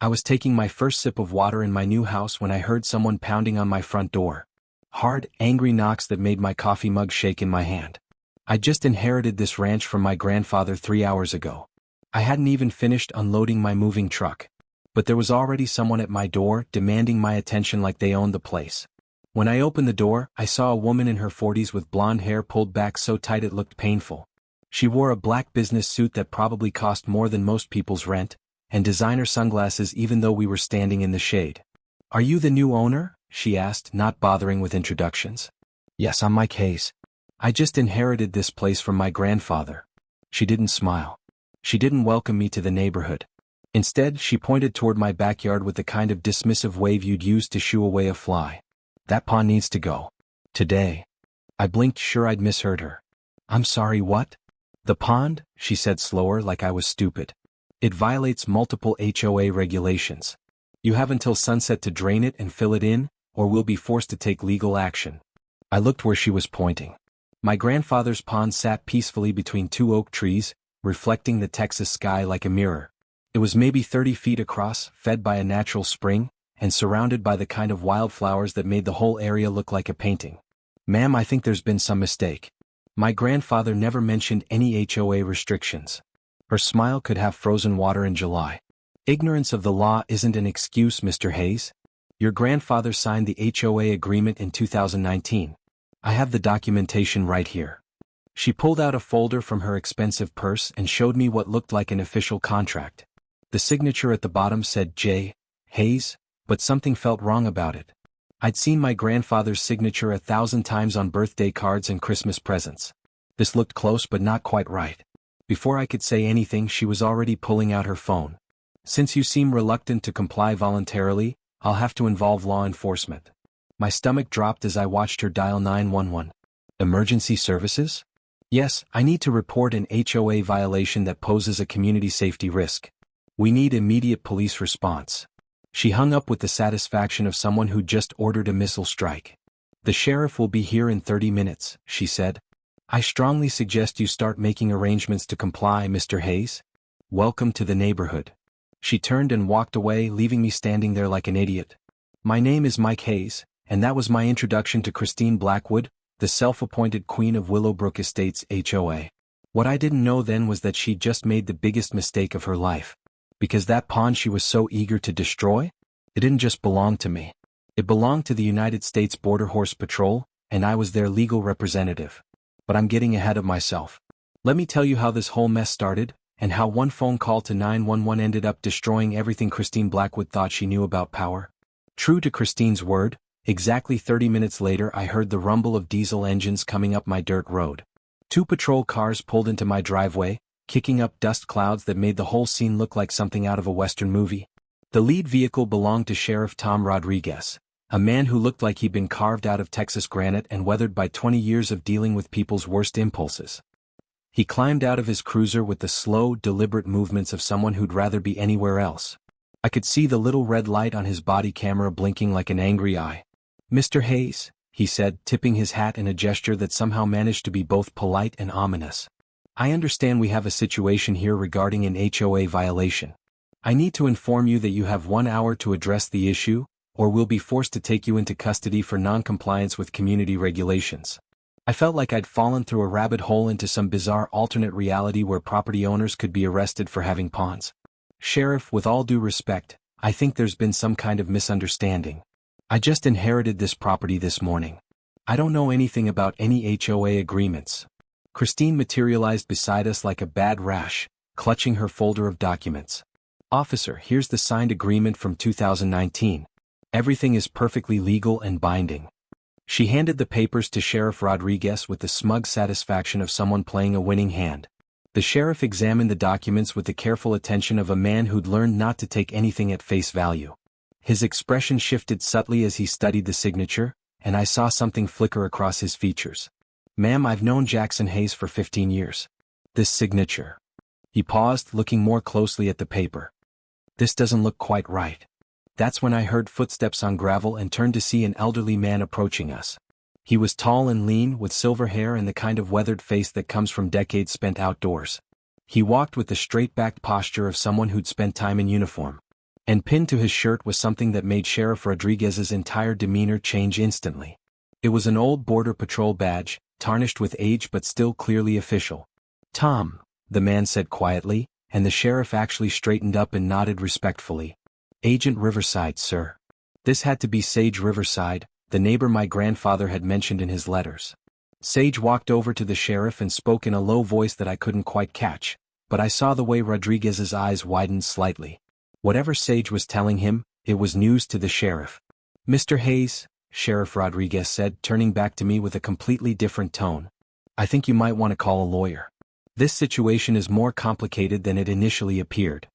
I was taking my first sip of water in my new house when I heard someone pounding on my front door. Hard, angry knocks that made my coffee mug shake in my hand. I just inherited this ranch from my grandfather 3 hours ago. I hadn't even finished unloading my moving truck. But there was already someone at my door demanding my attention like they owned the place. When I opened the door, I saw a woman in her 40s with blonde hair pulled back so tight it looked painful. She wore a black business suit that probably cost more than most people's rent, and designer sunglasses even though we were standing in the shade. "Are you the new owner?" she asked, not bothering with introductions. "Yes, I'm Mike Hayes. I just inherited this place from my grandfather." She didn't smile. She didn't welcome me to the neighborhood. Instead, she pointed toward my backyard with the kind of dismissive wave you'd use to shoo away a fly. "That pond needs to go. Today." I blinked, sure I'd misheard her. "I'm sorry, what?" "The pond," she said slower, like I was stupid. "It violates multiple HOA regulations. You have until sunset to drain it and fill it in, or we'll be forced to take legal action." I looked where she was pointing. My grandfather's pond sat peacefully between 2 oak trees, reflecting the Texas sky like a mirror. It was maybe 30 feet across, fed by a natural spring, and surrounded by the kind of wildflowers that made the whole area look like a painting. "Ma'am, I think there's been some mistake. My grandfather never mentioned any HOA restrictions." Her smile could have frozen water in July. "Ignorance of the law isn't an excuse, Mr. Hayes. Your grandfather signed the HOA agreement in 2019. I have the documentation right here." She pulled out a folder from her expensive purse and showed me what looked like an official contract. The signature at the bottom said J. Hayes, but something felt wrong about it. I'd seen my grandfather's signature 1,000 times on birthday cards and Christmas presents. This looked close but not quite right. Before I could say anything, she was already pulling out her phone. "Since you seem reluctant to comply voluntarily, I'll have to involve law enforcement." My stomach dropped as I watched her dial 911. "Emergency services?" "Yes, I need to report an HOA violation that poses a community safety risk. We need immediate police response." She hung up with the satisfaction of someone who just ordered a missile strike. "The sheriff will be here in 30 minutes, she said. "I strongly suggest you start making arrangements to comply, Mr. Hayes. Welcome to the neighborhood." She turned and walked away, leaving me standing there like an idiot. My name is Mike Hayes, and that was my introduction to Christine Blackwood, the self-appointed queen of Willowbrook Estates HOA. What I didn't know then was that she'd just made the biggest mistake of her life. Because that pond she was so eager to destroy? It didn't just belong to me. It belonged to the United States Border Horse Patrol, and I was their legal representative. But I'm getting ahead of myself. Let me tell you how this whole mess started, and how one phone call to 911 ended up destroying everything Christine Blackwood thought she knew about power. True to Christine's word, exactly 30 minutes later I heard the rumble of diesel engines coming up my dirt road. 2 patrol cars pulled into my driveway, kicking up dust clouds that made the whole scene look like something out of a Western movie. The lead vehicle belonged to Sheriff Tom Rodriguez, a man who looked like he'd been carved out of Texas granite and weathered by 20 years of dealing with people's worst impulses. He climbed out of his cruiser with the slow, deliberate movements of someone who'd rather be anywhere else. I could see the little red light on his body camera blinking like an angry eye. "Mr. Hayes," he said, tipping his hat in a gesture that somehow managed to be both polite and ominous. "I understand we have a situation here regarding an HOA violation. I need to inform you that you have 1 hour to address the issue, or we'll be forced to take you into custody for non-compliance with community regulations." I felt like I'd fallen through a rabbit hole into some bizarre alternate reality where property owners could be arrested for having ponds. "Sheriff, with all due respect, I think there's been some kind of misunderstanding. I just inherited this property this morning. I don't know anything about any HOA agreements." Christine materialized beside us like a bad rash, clutching her folder of documents. "Officer, here's the signed agreement from 2019. Everything is perfectly legal and binding." She handed the papers to Sheriff Rodriguez with the smug satisfaction of someone playing a winning hand. The sheriff examined the documents with the careful attention of a man who'd learned not to take anything at face value. His expression shifted subtly as he studied the signature, and I saw something flicker across his features. "Ma'am, I've known Jackson Hayes for 15 years. This signature." He paused, looking more closely at the paper. "This doesn't look quite right." That's when I heard footsteps on gravel and turned to see an elderly man approaching us. He was tall and lean, with silver hair and the kind of weathered face that comes from decades spent outdoors. He walked with the straight-backed posture of someone who'd spent time in uniform. And pinned to his shirt was something that made Sheriff Rodriguez's entire demeanor change instantly. It was an old Border Patrol badge, tarnished with age but still clearly official. "Tom," the man said quietly, and the sheriff actually straightened up and nodded respectfully. "Agent Riverside, sir." This had to be Sage Riverside, the neighbor my grandfather had mentioned in his letters. Sage walked over to the sheriff and spoke in a low voice that I couldn't quite catch, but I saw the way Rodriguez's eyes widened slightly. Whatever Sage was telling him, it was news to the sheriff. "Mr. Hayes," Sheriff Rodriguez said, turning back to me with a completely different tone, "I think you might want to call a lawyer. This situation is more complicated than it initially appeared."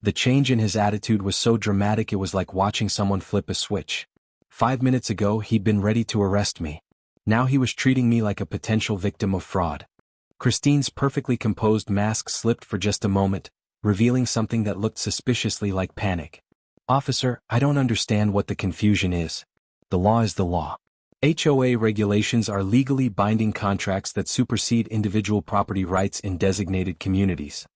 The change in his attitude was so dramatic it was like watching someone flip a switch. 5 minutes ago he'd been ready to arrest me. Now he was treating me like a potential victim of fraud. Christine's perfectly composed mask slipped for just a moment, revealing something that looked suspiciously like panic. "Officer, I don't understand what the confusion is. The law is the law. HOA regulations are legally binding contracts that supersede individual property rights in designated communities."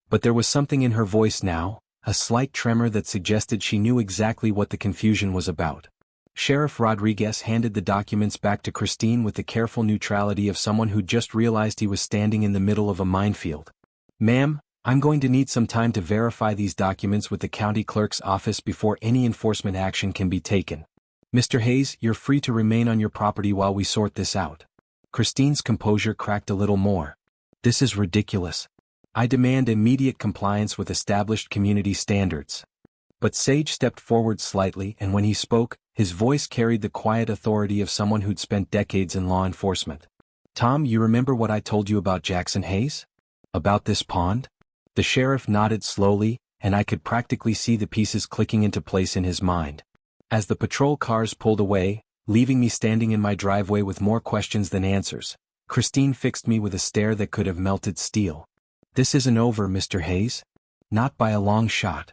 But there was something in her voice now, a slight tremor that suggested she knew exactly what the confusion was about. Sheriff Rodriguez handed the documents back to Christine with the careful neutrality of someone who just realized he was standing in the middle of a minefield. "Ma'am, I'm going to need some time to verify these documents with the county clerk's office before any enforcement action can be taken. Mr. Hayes, you're free to remain on your property while we sort this out." Christine's composure cracked a little more. "This is ridiculous. I demand immediate compliance with established community standards." But Sage stepped forward slightly, and when he spoke, his voice carried the quiet authority of someone who'd spent decades in law enforcement. "Tom, you remember what I told you about Jackson Hayes? About this pond?" The sheriff nodded slowly, and I could practically see the pieces clicking into place in his mind. As the patrol cars pulled away, leaving me standing in my driveway with more questions than answers, Christine fixed me with a stare that could have melted steel. "This isn't over, Mr. Hayes. Not by a long shot."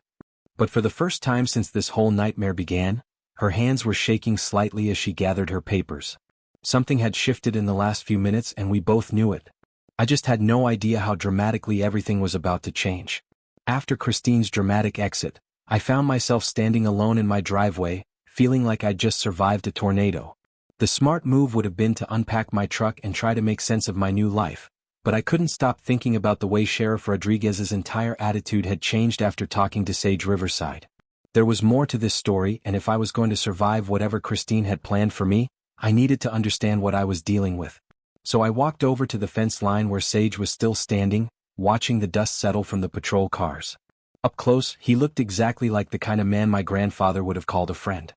But for the first time since this whole nightmare began, her hands were shaking slightly as she gathered her papers. Something had shifted in the last few minutes and we both knew it. I just had no idea how dramatically everything was about to change. After Christine's dramatic exit, I found myself standing alone in my driveway, feeling like I'd just survived a tornado. The smart move would have been to unpack my truck and try to make sense of my new life, but I couldn't stop thinking about the way Sheriff Rodriguez's entire attitude had changed after talking to Sage Riverside. There was more to this story, and if I was going to survive whatever Christine had planned for me, I needed to understand what I was dealing with. So I walked over to the fence line where Sage was still standing, watching the dust settle from the patrol cars. Up close, he looked exactly like the kind of man my grandfather would have called a friend.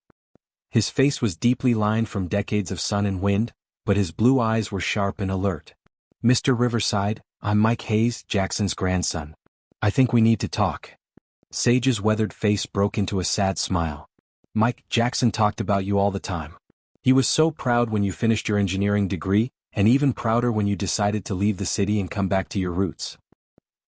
His face was deeply lined from decades of sun and wind, but his blue eyes were sharp and alert. "Mr. Riverside, I'm Mike Hayes, Jackson's grandson. I think we need to talk." Sage's weathered face broke into a sad smile. "Mike, Jackson talked about you all the time. He was so proud when you finished your engineering degree, and even prouder when you decided to leave the city and come back to your roots."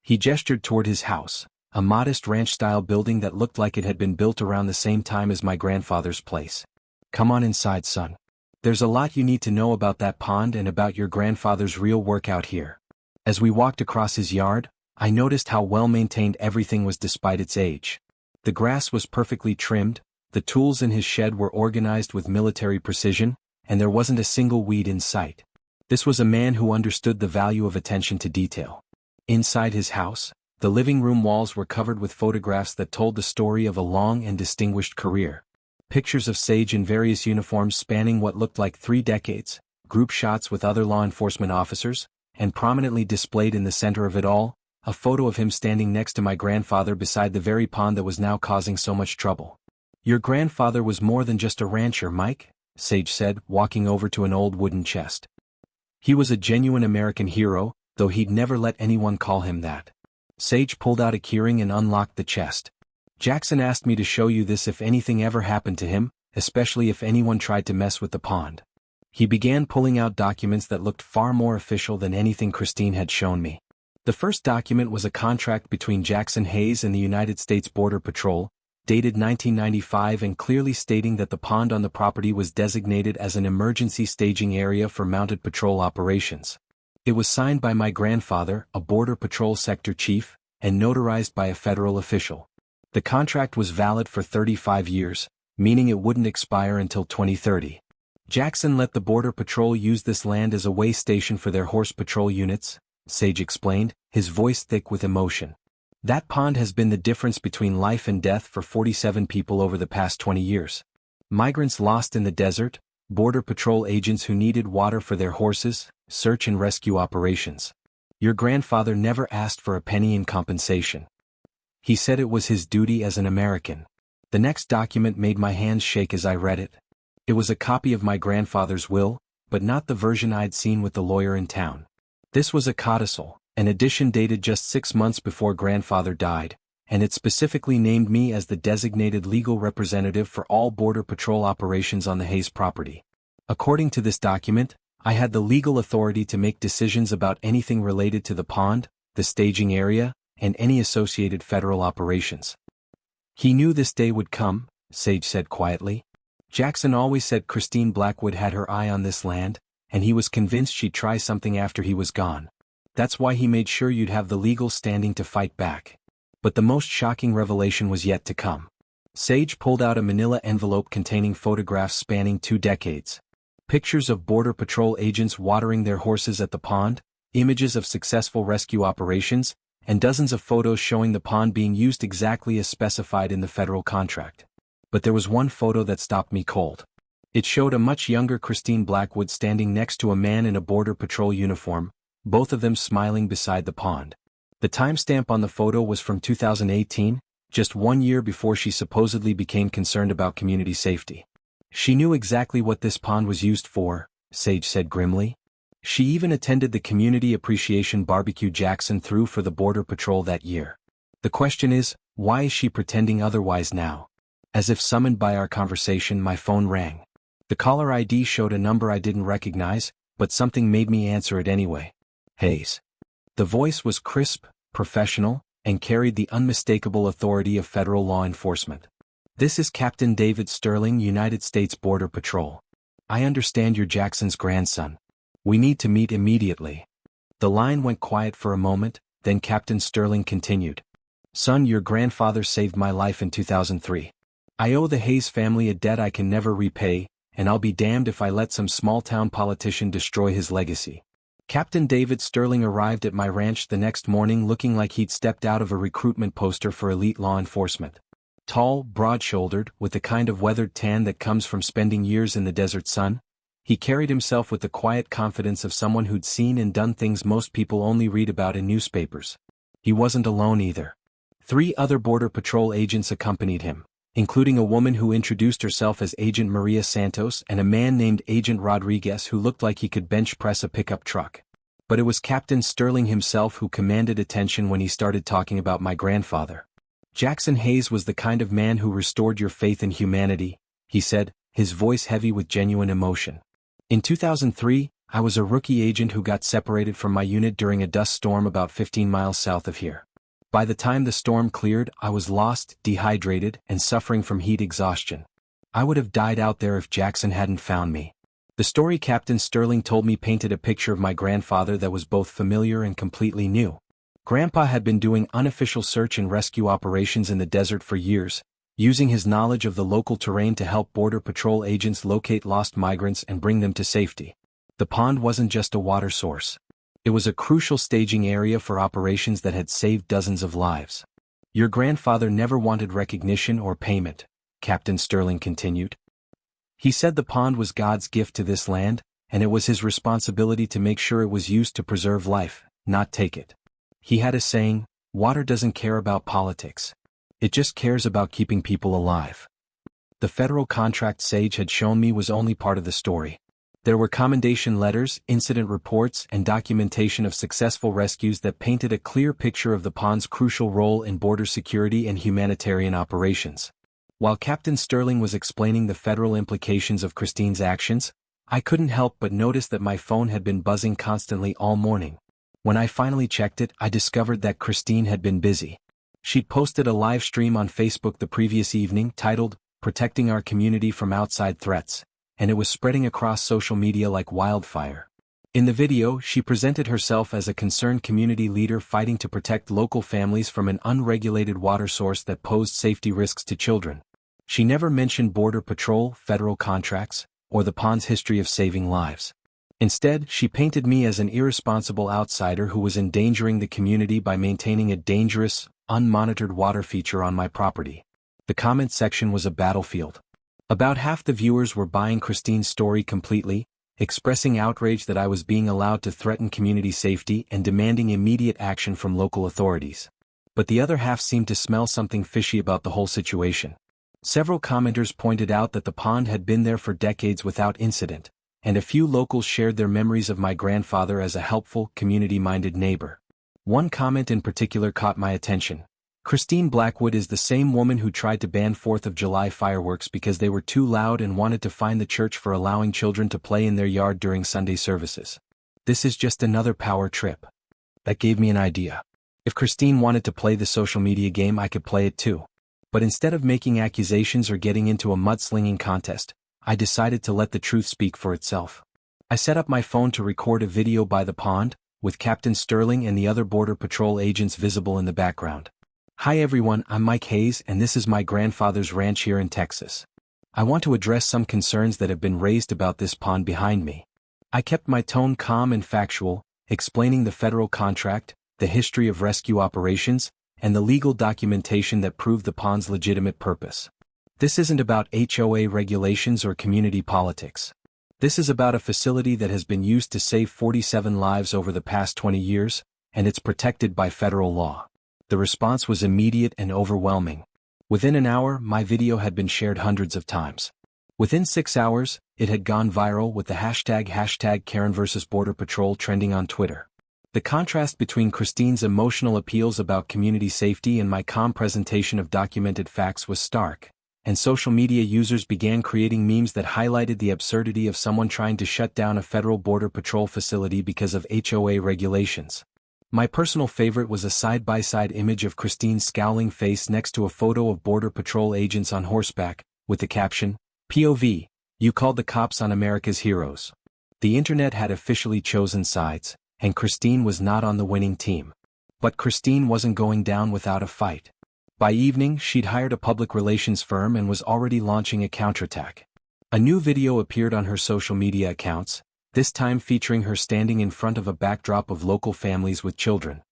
He gestured toward his house, a modest ranch-style building that looked like it had been built around the same time as my grandfather's place. "Come on inside, son. There's a lot you need to know about that pond and about your grandfather's real work out here." As we walked across his yard, I noticed how well-maintained everything was despite its age. The grass was perfectly trimmed, the tools in his shed were organized with military precision, and there wasn't a single weed in sight. This was a man who understood the value of attention to detail. Inside his house, the living room walls were covered with photographs that told the story of a long and distinguished career. Pictures of Sage in various uniforms spanning what looked like 3 decades, group shots with other law enforcement officers, and prominently displayed in the center of it all, a photo of him standing next to my grandfather beside the very pond that was now causing so much trouble. "Your grandfather was more than just a rancher, Mike," Sage said, walking over to an old wooden chest. "He was a genuine American hero, though he'd never let anyone call him that." Sage pulled out a keyring and unlocked the chest. "Jackson asked me to show you this if anything ever happened to him, especially if anyone tried to mess with the pond." He began pulling out documents that looked far more official than anything Christine had shown me. The first document was a contract between Jackson Hayes and the United States Border Patrol, dated 1995 and clearly stating that the pond on the property was designated as an emergency staging area for mounted patrol operations. It was signed by my grandfather, a Border Patrol sector chief, and notarized by a federal official. The contract was valid for 35 years, meaning it wouldn't expire until 2030. Jackson let the Border Patrol use this land as a way station for their horse patrol units, Sage explained, his voice thick with emotion. That pond has been the difference between life and death for 47 people over the past 20 years. Migrants lost in the desert, Border Patrol agents who needed water for their horses, search and rescue operations. Your grandfather never asked for a penny in compensation. He said it was his duty as an American. The next document made my hands shake as I read it. It was a copy of my grandfather's will, but not the version I'd seen with the lawyer in town. This was a codicil, an edition dated just 6 months before grandfather died, and it specifically named me as the designated legal representative for all Border Patrol operations on the Hayes property. According to this document, I had the legal authority to make decisions about anything related to the pond, the staging area, and any associated federal operations. He knew this day would come, Sage said quietly. Jackson always said Christine Blackwood had her eye on this land, and he was convinced she'd try something after he was gone. That's why he made sure you'd have the legal standing to fight back. But the most shocking revelation was yet to come. Sage pulled out a manila envelope containing photographs spanning 2 decades. Pictures of Border Patrol agents watering their horses at the pond, images of successful rescue operations, and dozens of photos showing the pond being used exactly as specified in the federal contract. But there was one photo that stopped me cold. It showed a much younger Christine Blackwood standing next to a man in a Border Patrol uniform, both of them smiling beside the pond. The timestamp on the photo was from 2018, just 1 year before she supposedly became concerned about community safety. She knew exactly what this pond was used for, Sage said grimly. She even attended the community appreciation barbecue Jackson threw for the Border Patrol that year. The question is, why is she pretending otherwise now? As if summoned by our conversation, my phone rang. The caller ID showed a number I didn't recognize, but something made me answer it anyway. Hayes. The voice was crisp, professional, and carried the unmistakable authority of federal law enforcement. This is Captain David Sterling, United States Border Patrol. I understand you're Jackson's grandson. We need to meet immediately. The line went quiet for a moment, then Captain Sterling continued. Son, your grandfather saved my life in 2003. I owe the Hayes family a debt I can never repay, and I'll be damned if I let some small-town politician destroy his legacy. Captain David Sterling arrived at my ranch the next morning looking like he'd stepped out of a recruitment poster for elite law enforcement. Tall, broad-shouldered, with the kind of weathered tan that comes from spending years in the desert sun, he carried himself with the quiet confidence of someone who'd seen and done things most people only read about in newspapers. He wasn't alone either. 3 other Border Patrol agents accompanied him, including a woman who introduced herself as Agent Maria Santos and a man named Agent Rodriguez who looked like he could bench press a pickup truck. But it was Captain Sterling himself who commanded attention when he started talking about my grandfather. Jackson Hayes was the kind of man who restored your faith in humanity, he said, his voice heavy with genuine emotion. In 2003, I was a rookie agent who got separated from my unit during a dust storm about 15 miles south of here. By the time the storm cleared, I was lost, dehydrated, and suffering from heat exhaustion. I would have died out there if Jackson hadn't found me. The story Captain Sterling told me painted a picture of my grandfather that was both familiar and completely new. Grandpa had been doing unofficial search and rescue operations in the desert for years, using his knowledge of the local terrain to help Border Patrol agents locate lost migrants and bring them to safety. The pond wasn't just a water source. It was a crucial staging area for operations that had saved dozens of lives. Your grandfather never wanted recognition or payment, Captain Sterling continued. He said the pond was God's gift to this land, and it was his responsibility to make sure it was used to preserve life, not take it. He had a saying, water doesn't care about politics. It just cares about keeping people alive. The federal contract Sage had shown me was only part of the story. There were commendation letters, incident reports, and documentation of successful rescues that painted a clear picture of the pond's crucial role in border security and humanitarian operations. While Captain Sterling was explaining the federal implications of Christine's actions, I couldn't help but notice that my phone had been buzzing constantly all morning. When I finally checked it, I discovered that Christine had been busy. She'd posted a live stream on Facebook the previous evening titled, "Protecting Our Community from Outside Threats," and it was spreading across social media like wildfire. In the video, she presented herself as a concerned community leader fighting to protect local families from an unregulated water source that posed safety risks to children. She never mentioned Border Patrol, federal contracts, or the pond's history of saving lives. Instead, she painted me as an irresponsible outsider who was endangering the community by maintaining a dangerous, unmonitored water feature on my property. The comment section was a battlefield. About half the viewers were buying Christine's story completely, expressing outrage that I was being allowed to threaten community safety and demanding immediate action from local authorities. But the other half seemed to smell something fishy about the whole situation. Several commenters pointed out that the pond had been there for decades without incident, and a few locals shared their memories of my grandfather as a helpful, community-minded neighbor. One comment in particular caught my attention. Christine Blackwood is the same woman who tried to ban 4th of July fireworks because they were too loud and wanted to fine the church for allowing children to play in their yard during Sunday services. This is just another power trip. That gave me an idea. If Christine wanted to play the social media game, I could play it too. But instead of making accusations or getting into a mudslinging contest, I decided to let the truth speak for itself. I set up my phone to record a video by the pond, with Captain Sterling and the other Border Patrol agents visible in the background. Hi everyone, I'm Mike Hayes and this is my grandfather's ranch here in Texas. I want to address some concerns that have been raised about this pond behind me. I kept my tone calm and factual, explaining the federal contract, the history of rescue operations, and the legal documentation that proved the pond's legitimate purpose. This isn't about HOA regulations or community politics. This is about a facility that has been used to save 47 lives over the past 20 years, and it's protected by federal law. The response was immediate and overwhelming. Within an hour, my video had been shared hundreds of times. Within 6 hours, it had gone viral with the hashtag Karen vs. Border Patrol trending on Twitter. The contrast between Christine's emotional appeals about community safety and my calm presentation of documented facts was stark, and social media users began creating memes that highlighted the absurdity of someone trying to shut down a federal Border Patrol facility because of HOA regulations. My personal favorite was a side-by-side image of Christine's scowling face next to a photo of Border Patrol agents on horseback, with the caption, "POV, you called the cops on America's heroes." The internet had officially chosen sides, and Christine was not on the winning team. But Christine wasn't going down without a fight. By evening, she'd hired a public relations firm and was already launching a counterattack. A new video appeared on her social media accounts, this time featuring her standing in front of a backdrop of local families with children.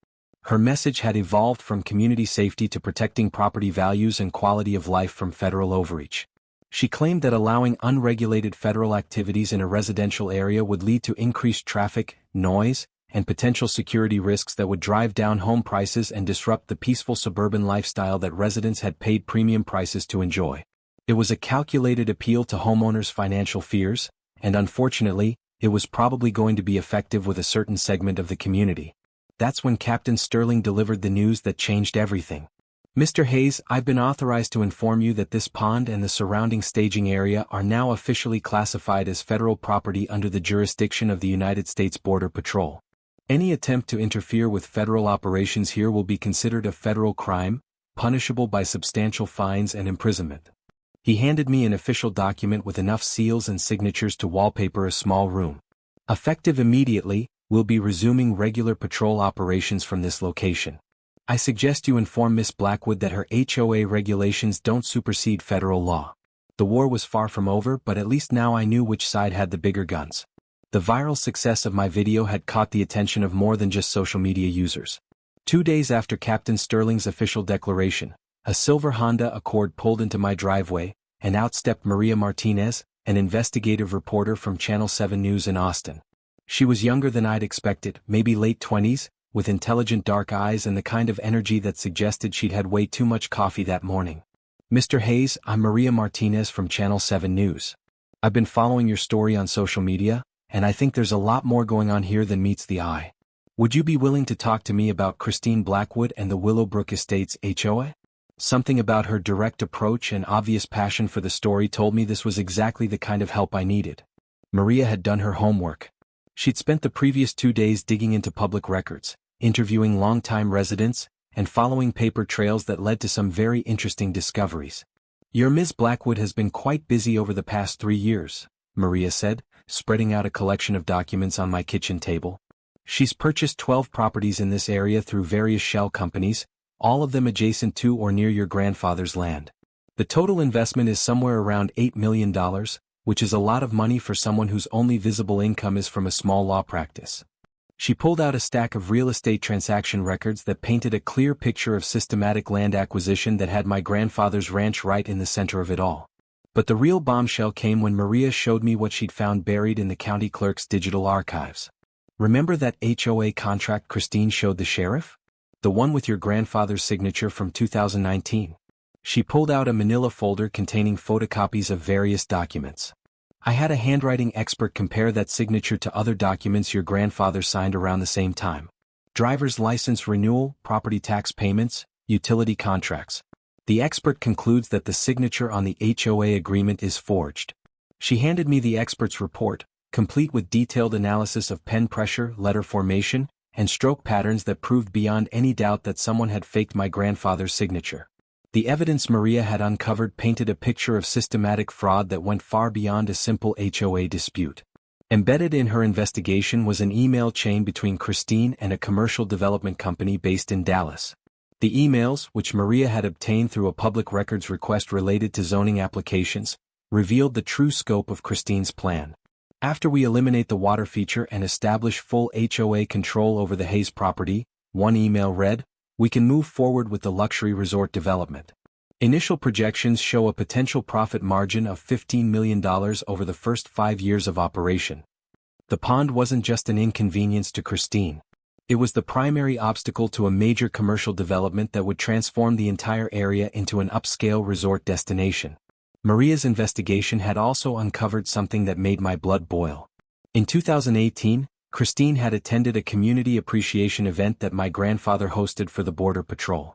Her message had evolved from community safety to protecting property values and quality of life from federal overreach. She claimed that allowing unregulated federal activities in a residential area would lead to increased traffic, noise, and potential security risks that would drive down home prices and disrupt the peaceful suburban lifestyle that residents had paid premium prices to enjoy. It was a calculated appeal to homeowners' financial fears, and unfortunately, it was probably going to be effective with a certain segment of the community. That's when Captain Sterling delivered the news that changed everything. "Mr. Hayes, I've been authorized to inform you that this pond and the surrounding staging area are now officially classified as federal property under the jurisdiction of the United States Border Patrol. Any attempt to interfere with federal operations here will be considered a federal crime, punishable by substantial fines and imprisonment." He handed me an official document with enough seals and signatures to wallpaper a small room. Effective immediately, we'll be resuming regular patrol operations from this location. I suggest you inform Miss Blackwood that her HOA regulations don't supersede federal law. The war was far from over, but at least now I knew which side had the bigger guns. The viral success of my video had caught the attention of more than just social media users. 2 days after Captain Sterling's official declaration, a silver Honda Accord pulled into my driveway, and outstepped Maria Martinez, an investigative reporter from Channel 7 News in Austin. She was younger than I'd expected, maybe late 20s, with intelligent dark eyes and the kind of energy that suggested she'd had way too much coffee that morning. "Mr. Hayes, I'm Maria Martinez from Channel 7 News. I've been following your story on social media, and I think there's a lot more going on here than meets the eye. Would you be willing to talk to me about Christine Blackwood and the Willowbrook Estates HOA? Something about her direct approach and obvious passion for the story told me this was exactly the kind of help I needed." Maria had done her homework. She'd spent the previous 2 days digging into public records, interviewing longtime residents, and following paper trails that led to some very interesting discoveries. "Your Ms. Blackwood has been quite busy over the past 3 years," Maria said, spreading out a collection of documents on my kitchen table. She's purchased 12 properties in this area through various shell companies, all of them adjacent to or near your grandfather's land. The total investment is somewhere around $8 million, which is a lot of money for someone whose only visible income is from a small law practice. She pulled out a stack of real estate transaction records that painted a clear picture of systematic land acquisition that had my grandfather's ranch right in the center of it all. But the real bombshell came when Maria showed me what she'd found buried in the county clerk's digital archives. Remember that HOA contract Christine showed the sheriff? The one with your grandfather's signature from 2019. She pulled out a manila folder containing photocopies of various documents. I had a handwriting expert compare that signature to other documents your grandfather signed around the same time. Driver's license renewal, property tax payments, utility contracts. The expert concludes that the signature on the HOA agreement is forged. She handed me the expert's report, complete with detailed analysis of pen pressure, letter formation, and stroke patterns that proved beyond any doubt that someone had faked my grandfather's signature. The evidence Maria had uncovered painted a picture of systematic fraud that went far beyond a simple HOA dispute. Embedded in her investigation was an email chain between Christine and a commercial development company based in Dallas. The emails, which Maria had obtained through a public records request related to zoning applications, revealed the true scope of Christine's plan. After we eliminate the water feature and establish full HOA control over the Hayes property, one email read, we can move forward with the luxury resort development. Initial projections show a potential profit margin of $15 million over the first 5 years of operation. The pond wasn't just an inconvenience to Christine. It was the primary obstacle to a major commercial development that would transform the entire area into an upscale resort destination. Maria's investigation had also uncovered something that made my blood boil. In 2018, Christine had attended a community appreciation event that my grandfather hosted for the Border Patrol.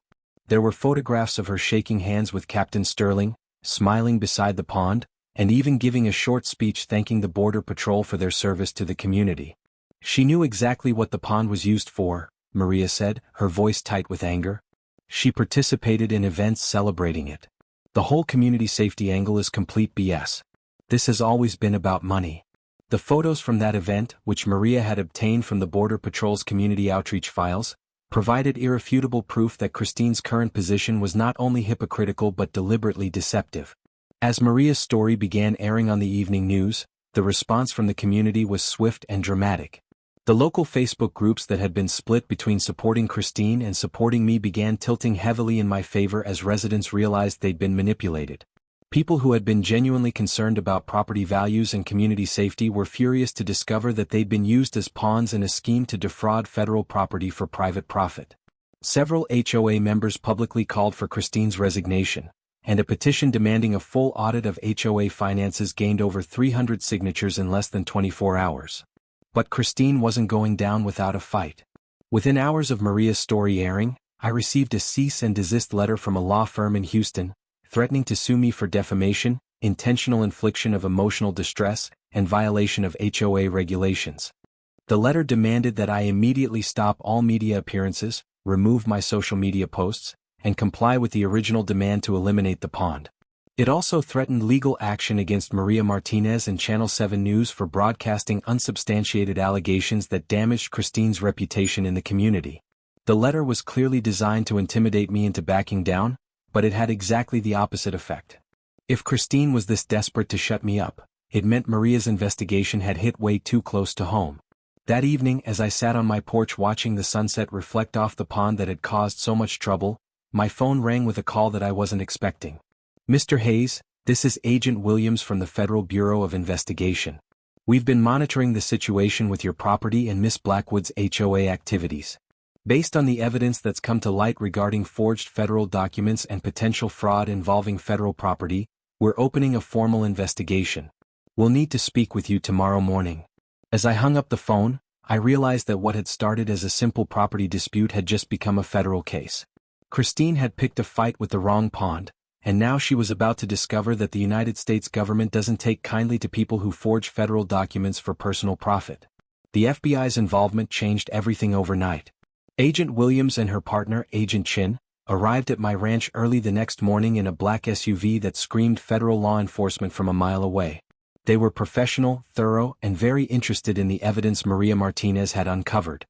There were photographs of her shaking hands with Captain Sterling, smiling beside the pond, and even giving a short speech thanking the Border Patrol for their service to the community. She knew exactly what the pond was used for, Maria said, her voice tight with anger. She participated in events celebrating it. The whole community safety angle is complete BS. This has always been about money. The photos from that event, which Maria had obtained from the Border Patrol's community outreach files, provided irrefutable proof that Christine's current position was not only hypocritical but deliberately deceptive. As Maria's story began airing on the evening news, the response from the community was swift and dramatic. The local Facebook groups that had been split between supporting Christine and supporting me began tilting heavily in my favor as residents realized they'd been manipulated. People who had been genuinely concerned about property values and community safety were furious to discover that they'd been used as pawns in a scheme to defraud federal property for private profit. Several HOA members publicly called for Christine's resignation, and a petition demanding a full audit of HOA finances gained over 300 signatures in less than 24 hours. But Christine wasn't going down without a fight. Within hours of Maria's story airing, I received a cease and desist letter from a law firm in Houston, threatening to sue me for defamation, intentional infliction of emotional distress, and violation of HOA regulations. The letter demanded that I immediately stop all media appearances, remove my social media posts, and comply with the original demand to eliminate the pond. It also threatened legal action against Maria Martinez and Channel 7 News for broadcasting unsubstantiated allegations that damaged Christine's reputation in the community. The letter was clearly designed to intimidate me into backing down, but it had exactly the opposite effect. If Christine was this desperate to shut me up, it meant Maria's investigation had hit way too close to home. That evening, as I sat on my porch watching the sunset reflect off the pond that had caused so much trouble, my phone rang with a call that I wasn't expecting. Mr. Hayes, this is Agent Williams from the Federal Bureau of Investigation. We've been monitoring the situation with your property and Miss Blackwood's HOA activities. Based on the evidence that's come to light regarding forged federal documents and potential fraud involving federal property, we're opening a formal investigation. We'll need to speak with you tomorrow morning. As I hung up the phone, I realized that what had started as a simple property dispute had just become a federal case. Christine had picked a fight with the wrong pond, and now she was about to discover that the United States government doesn't take kindly to people who forge federal documents for personal profit. The FBI's involvement changed everything overnight. Agent Williams and her partner, Agent Chin, arrived at my ranch early the next morning in a black SUV that screamed federal law enforcement from a mile away. They were professional, thorough, and very interested in the evidence Maria Martinez had uncovered.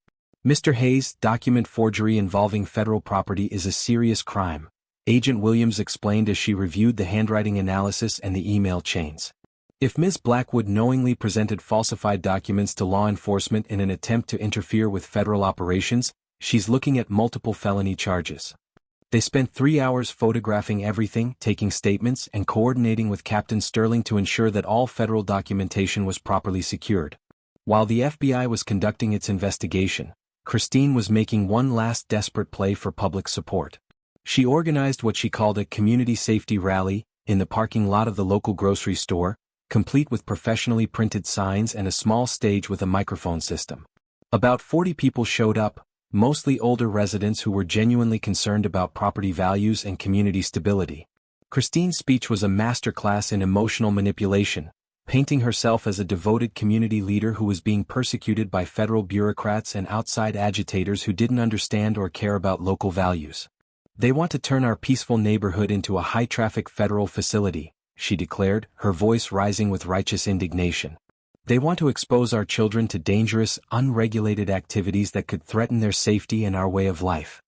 "Mr. Hayes, document forgery involving federal property is a serious crime," Agent Williams explained as she reviewed the handwriting analysis and the email chains. "If Ms. Blackwood knowingly presented falsified documents to law enforcement in an attempt to interfere with federal operations, she's looking at multiple felony charges." They spent 3 hours photographing everything, taking statements, and coordinating with Captain Sterling to ensure that all federal documentation was properly secured. While the FBI was conducting its investigation, Christine was making one last desperate play for public support. She organized what she called a community safety rally in the parking lot of the local grocery store, complete with professionally printed signs and a small stage with a microphone system. About 40 people showed up, mostly older residents who were genuinely concerned about property values and community stability. Christine's speech was a masterclass in emotional manipulation, painting herself as a devoted community leader who was being persecuted by federal bureaucrats and outside agitators who didn't understand or care about local values. "They want to turn our peaceful neighborhood into a high-traffic federal facility," she declared, her voice rising with righteous indignation. "They want to expose our children to dangerous, unregulated activities that could threaten their safety and our way of life."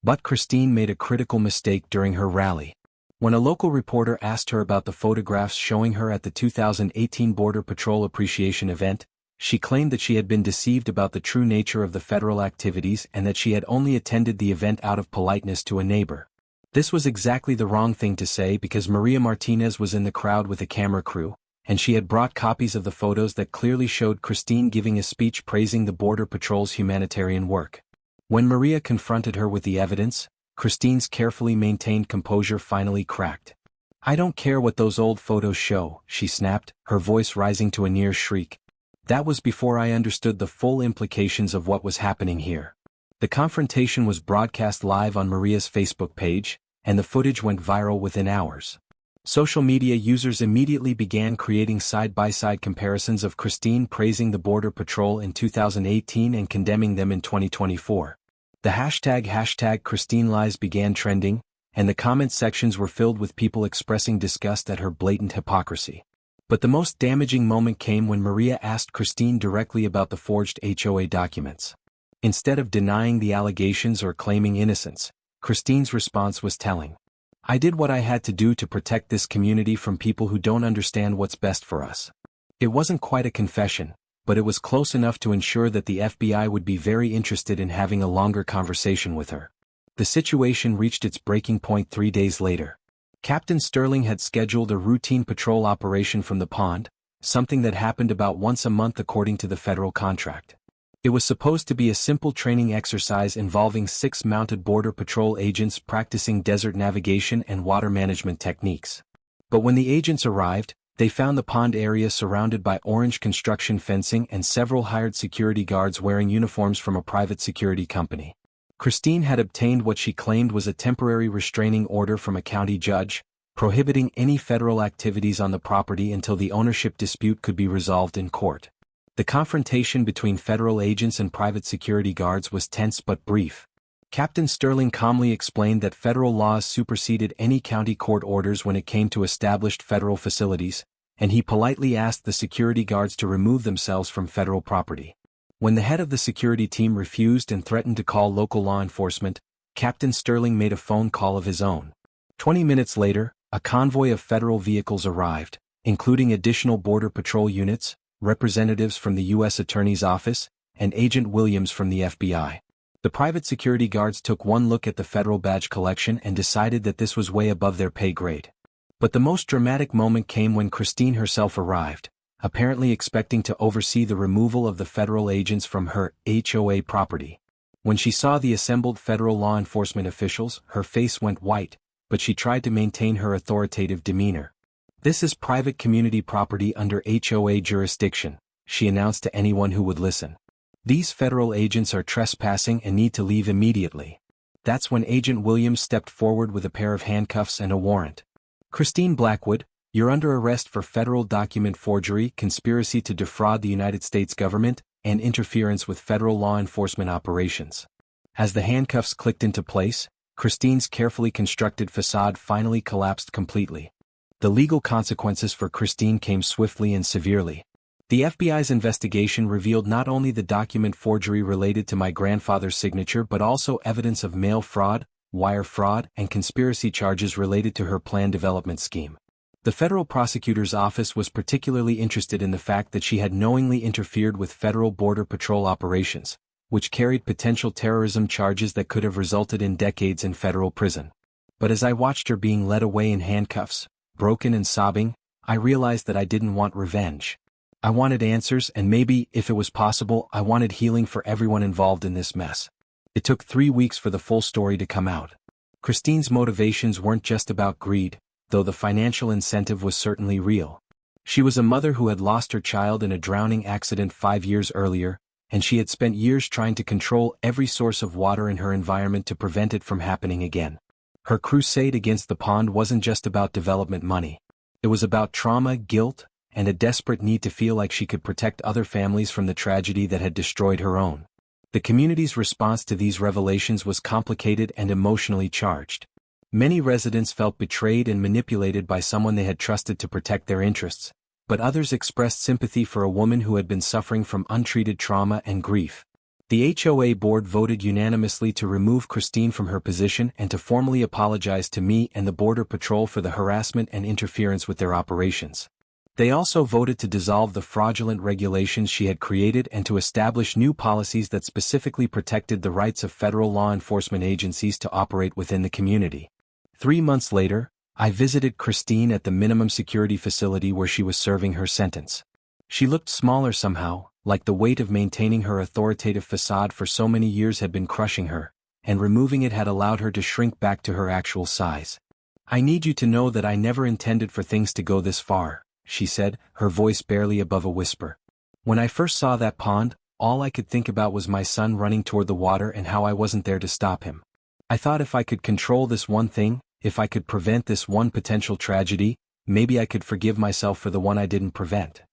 But Christine made a critical mistake during her rally. When a local reporter asked her about the photographs showing her at the 2018 Border Patrol Appreciation event, she claimed that she had been deceived about the true nature of the federal activities and that she had only attended the event out of politeness to a neighbor. This was exactly the wrong thing to say because Maria Martinez was in the crowd with a camera crew, and she had brought copies of the photos that clearly showed Christine giving a speech praising the Border Patrol's humanitarian work. When Maria confronted her with the evidence, Christine's carefully maintained composure finally cracked. "I don't care what those old photos show," she snapped, her voice rising to a near shriek. "That was before I understood the full implications of what was happening here." The confrontation was broadcast live on Maria's Facebook page, and the footage went viral within hours. Social media users immediately began creating side-by-side comparisons of Christine praising the Border Patrol in 2018 and condemning them in 2024. The hashtag #ChristineLies began trending, and the comment sections were filled with people expressing disgust at her blatant hypocrisy. But the most damaging moment came when Maria asked Christine directly about the forged HOA documents. Instead of denying the allegations or claiming innocence, Christine's response was telling. "I did what I had to do to protect this community from people who don't understand what's best for us." It wasn't quite a confession, but it was close enough to ensure that the FBI would be very interested in having a longer conversation with her. The situation reached its breaking point 3 days later. Captain Sterling had scheduled a routine patrol operation from the pond, something that happened about once a month according to the federal contract. It was supposed to be a simple training exercise involving 6 mounted Border Patrol agents practicing desert navigation and water management techniques. But when the agents arrived, they found the pond area surrounded by orange construction fencing and several hired security guards wearing uniforms from a private security company. Christine had obtained what she claimed was a temporary restraining order from a county judge, prohibiting any federal activities on the property until the ownership dispute could be resolved in court. The confrontation between federal agents and private security guards was tense but brief. Captain Sterling calmly explained that federal laws superseded any county court orders when it came to established federal facilities, and he politely asked the security guards to remove themselves from federal property. When the head of the security team refused and threatened to call local law enforcement, Captain Sterling made a phone call of his own. 20 minutes later, a convoy of federal vehicles arrived, including additional Border Patrol units, representatives from the U.S. Attorney's Office, and Agent Williams from the FBI. The private security guards took one look at the federal badge collection and decided that this was way above their pay grade. But the most dramatic moment came when Christine herself arrived, apparently expecting to oversee the removal of the federal agents from her HOA property. When she saw the assembled federal law enforcement officials, her face went white, but she tried to maintain her authoritative demeanor. "This is private community property under HOA jurisdiction," she announced to anyone who would listen. "These federal agents are trespassing and need to leave immediately." That's when Agent Williams stepped forward with a pair of handcuffs and a warrant. "Christine Blackwood, you're under arrest for federal document forgery, conspiracy to defraud the United States government, and interference with federal law enforcement operations." As the handcuffs clicked into place, Christine's carefully constructed facade finally collapsed completely. The legal consequences for Christine came swiftly and severely. The FBI's investigation revealed not only the document forgery related to my grandfather's signature but also evidence of mail fraud, wire fraud, and conspiracy charges related to her planned development scheme. The federal prosecutor's office was particularly interested in the fact that she had knowingly interfered with federal border patrol operations, which carried potential terrorism charges that could have resulted in decades in federal prison. But as I watched her being led away in handcuffs, broken and sobbing, I realized that I didn't want revenge. I wanted answers, and maybe, if it was possible, I wanted healing for everyone involved in this mess. It took 3 weeks for the full story to come out. Christine's motivations weren't just about greed, though the financial incentive was certainly real. She was a mother who had lost her child in a drowning accident 5 years earlier, and she had spent years trying to control every source of water in her environment to prevent it from happening again. Her crusade against the pond wasn't just about development money. It was about trauma, guilt, and a desperate need to feel like she could protect other families from the tragedy that had destroyed her own. The community's response to these revelations was complicated and emotionally charged. Many residents felt betrayed and manipulated by someone they had trusted to protect their interests, but others expressed sympathy for a woman who had been suffering from untreated trauma and grief. The HOA board voted unanimously to remove Christine from her position and to formally apologize to me and the Border Patrol for the harassment and interference with their operations. They also voted to dissolve the fraudulent regulations she had created and to establish new policies that specifically protected the rights of federal law enforcement agencies to operate within the community. 3 months later, I visited Christine at the minimum security facility where she was serving her sentence. She looked smaller somehow, like the weight of maintaining her authoritative facade for so many years had been crushing her, and removing it had allowed her to shrink back to her actual size. "I need you to know that I never intended for things to go this far," she said, her voice barely above a whisper. "When I first saw that pond, all I could think about was my son running toward the water and how I wasn't there to stop him. I thought if I could control this one thing, if I could prevent this one potential tragedy, maybe I could forgive myself for the one I didn't prevent."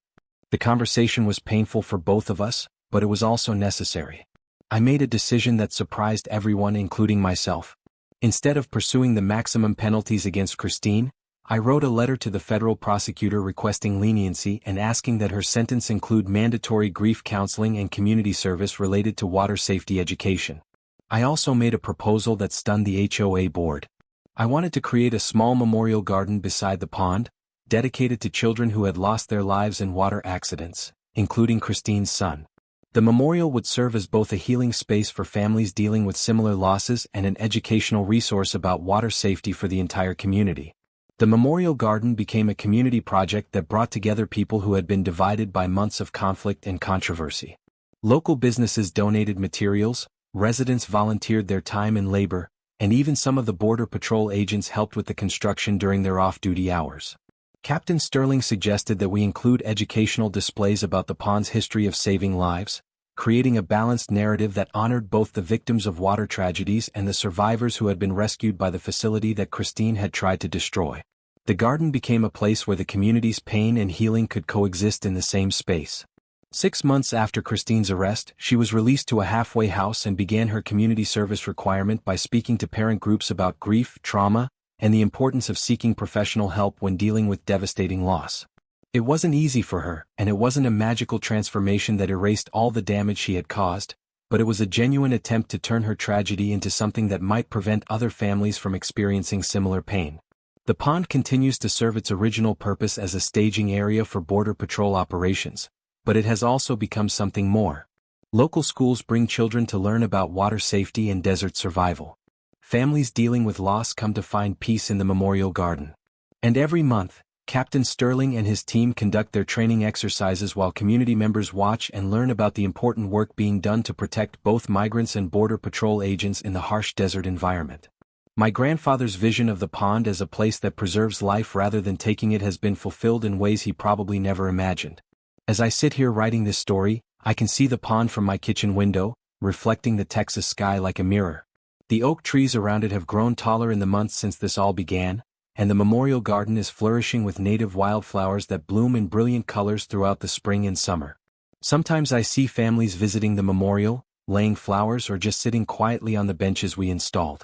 The conversation was painful for both of us, but it was also necessary. I made a decision that surprised everyone, including myself. Instead of pursuing the maximum penalties against Christine, I wrote a letter to the federal prosecutor requesting leniency and asking that her sentence include mandatory grief counseling and community service related to water safety education. I also made a proposal that stunned the HOA board. I wanted to create a small memorial garden beside the pond, dedicated to children who had lost their lives in water accidents, including Christine's son. The memorial would serve as both a healing space for families dealing with similar losses and an educational resource about water safety for the entire community. The memorial garden became a community project that brought together people who had been divided by months of conflict and controversy. Local businesses donated materials, residents volunteered their time and labor, and even some of the Border Patrol agents helped with the construction during their off-duty hours. Captain Sterling suggested that we include educational displays about the pond's history of saving lives, creating a balanced narrative that honored both the victims of water tragedies and the survivors who had been rescued by the facility that Christine had tried to destroy. The garden became a place where the community's pain and healing could coexist in the same space. 6 months after Christine's arrest, she was released to a halfway house and began her community service requirement by speaking to parent groups about grief, trauma, and the importance of seeking professional help when dealing with devastating loss. It wasn't easy for her, and it wasn't a magical transformation that erased all the damage she had caused, but it was a genuine attempt to turn her tragedy into something that might prevent other families from experiencing similar pain. The pond continues to serve its original purpose as a staging area for Border Patrol operations, but it has also become something more. Local schools bring children to learn about water safety and desert survival. Families dealing with loss come to find peace in the memorial garden. And every month, Captain Sterling and his team conduct their training exercises while community members watch and learn about the important work being done to protect both migrants and Border Patrol agents in the harsh desert environment. My grandfather's vision of the pond as a place that preserves life rather than taking it has been fulfilled in ways he probably never imagined. As I sit here writing this story, I can see the pond from my kitchen window, reflecting the Texas sky like a mirror. The oak trees around it have grown taller in the months since this all began, and the memorial garden is flourishing with native wildflowers that bloom in brilliant colors throughout the spring and summer. Sometimes I see families visiting the memorial, laying flowers or just sitting quietly on the benches we installed.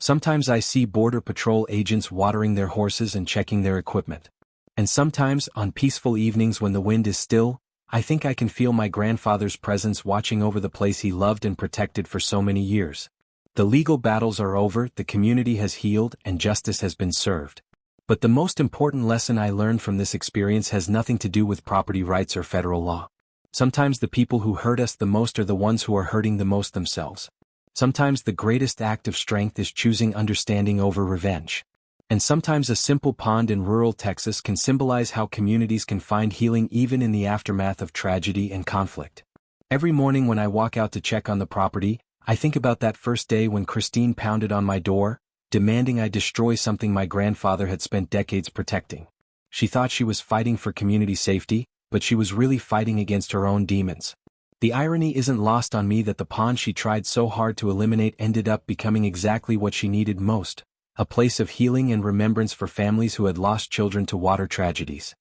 Sometimes I see Border Patrol agents watering their horses and checking their equipment. And sometimes, on peaceful evenings when the wind is still, I think I can feel my grandfather's presence watching over the place he loved and protected for so many years. The legal battles are over, the community has healed, and justice has been served. But the most important lesson I learned from this experience has nothing to do with property rights or federal law. Sometimes the people who hurt us the most are the ones who are hurting the most themselves. Sometimes the greatest act of strength is choosing understanding over revenge. And sometimes a simple pond in rural Texas can symbolize how communities can find healing even in the aftermath of tragedy and conflict. Every morning when I walk out to check on the property, I think about that first day when Christine pounded on my door, demanding I destroy something my grandfather had spent decades protecting. She thought she was fighting for community safety, but she was really fighting against her own demons. The irony isn't lost on me that the pond she tried so hard to eliminate ended up becoming exactly what she needed most. A place of healing and remembrance for families who had lost children to water tragedies.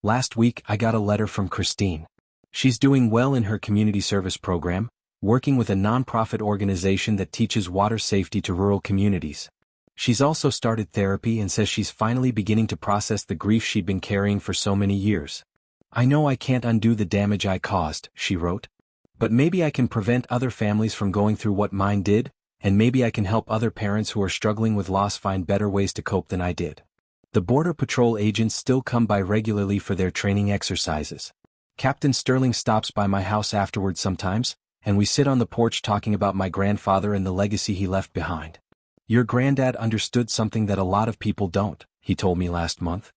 Last week I got a letter from Christine. She's doing well in her community service program, working with a nonprofit organization that teaches water safety to rural communities. She's also started therapy and says she's finally beginning to process the grief she'd been carrying for so many years. I know I can't undo the damage I caused, she wrote. But maybe I can prevent other families from going through what mine did, and maybe I can help other parents who are struggling with loss find better ways to cope than I did. The Border Patrol agents still come by regularly for their training exercises. Captain Sterling stops by my house afterwards sometimes, and we sit on the porch talking about my grandfather and the legacy he left behind. Your granddad understood something that a lot of people don't, he told me last month.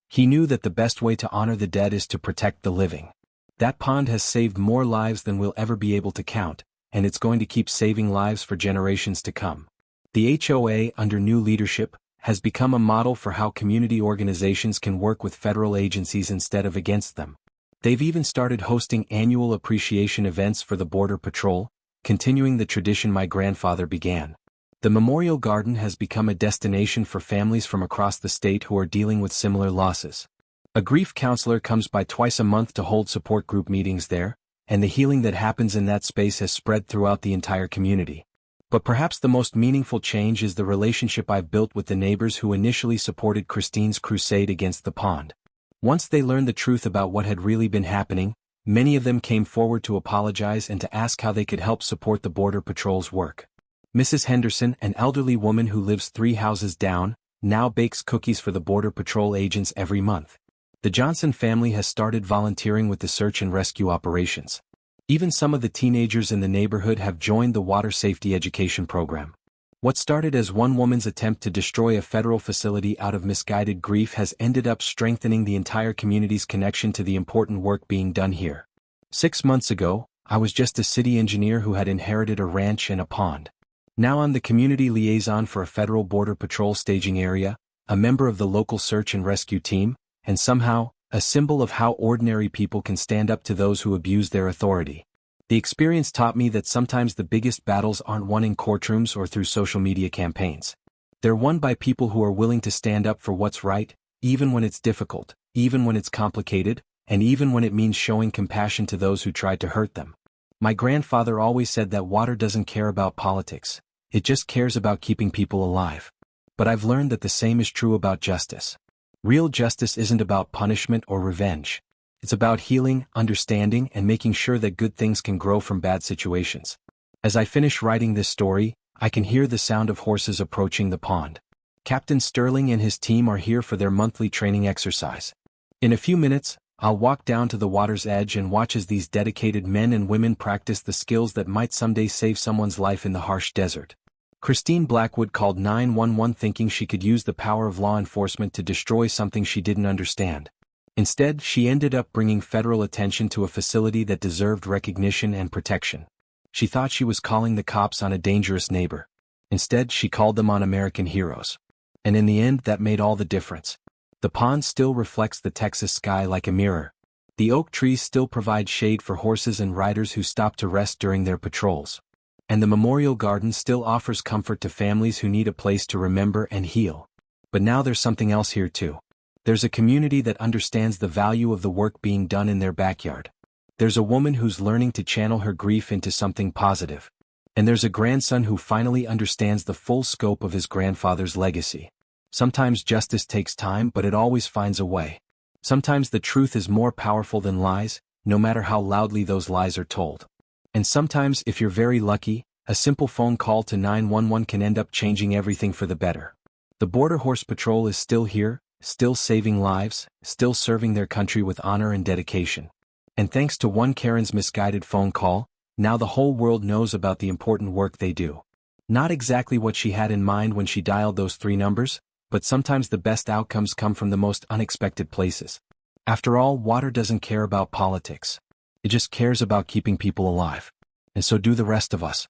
He knew that the best way to honor the dead is to protect the living. That pond has saved more lives than we'll ever be able to count, and it's going to keep saving lives for generations to come. The HOA, under new leadership, has become a model for how community organizations can work with federal agencies instead of against them. They've even started hosting annual appreciation events for the Border Patrol, continuing the tradition my grandfather began. The Memorial Garden has become a destination for families from across the state who are dealing with similar losses. A grief counselor comes by twice a month to hold support group meetings there, and the healing that happens in that space has spread throughout the entire community. But perhaps the most meaningful change is the relationship I've built with the neighbors who initially supported Christine's crusade against the pond. Once they learned the truth about what had really been happening, many of them came forward to apologize and to ask how they could help support the Border Patrol's work. Mrs. Henderson, an elderly woman who lives 3 houses down, now bakes cookies for the Border Patrol agents every month. The Johnson family has started volunteering with the search and rescue operations. Even some of the teenagers in the neighborhood have joined the water safety education program. What started as one woman's attempt to destroy a federal facility out of misguided grief has ended up strengthening the entire community's connection to the important work being done here. 6 months ago, I was just a city engineer who had inherited a ranch and a pond. Now I'm the community liaison for a federal Border Patrol staging area, a member of the local search and rescue team, and somehow, a symbol of how ordinary people can stand up to those who abuse their authority. The experience taught me that sometimes the biggest battles aren't won in courtrooms or through social media campaigns. They're won by people who are willing to stand up for what's right, even when it's difficult, even when it's complicated, and even when it means showing compassion to those who tried to hurt them. My grandfather always said that water doesn't care about politics, it just cares about keeping people alive. But I've learned that the same is true about justice. Real justice isn't about punishment or revenge. It's about healing, understanding, and making sure that good things can grow from bad situations. As I finish writing this story, I can hear the sound of horses approaching the pond. Captain Sterling and his team are here for their monthly training exercise. In a few minutes, I'll walk down to the water's edge and watch as these dedicated men and women practice the skills that might someday save someone's life in the harsh desert. Christine Blackwood called 911 thinking she could use the power of law enforcement to destroy something she didn't understand. Instead, she ended up bringing federal attention to a facility that deserved recognition and protection. She thought she was calling the cops on a dangerous neighbor. Instead, she called them on American heroes. And in the end, that made all the difference. The pond still reflects the Texas sky like a mirror. The oak trees still provide shade for horses and riders who stop to rest during their patrols. And the Memorial Garden still offers comfort to families who need a place to remember and heal. But now there's something else here too. There's a community that understands the value of the work being done in their backyard. There's a woman who's learning to channel her grief into something positive. And there's a grandson who finally understands the full scope of his grandfather's legacy. Sometimes justice takes time, but it always finds a way. Sometimes the truth is more powerful than lies, no matter how loudly those lies are told. And sometimes, if you're very lucky, a simple phone call to 911 can end up changing everything for the better. The Border Horse Patrol is still here, still saving lives, still serving their country with honor and dedication. And thanks to one Karen's misguided phone call, now the whole world knows about the important work they do. Not exactly what she had in mind when she dialed those 3 numbers, but sometimes the best outcomes come from the most unexpected places. After all, water doesn't care about politics. It just cares about keeping people alive. And so do the rest of us.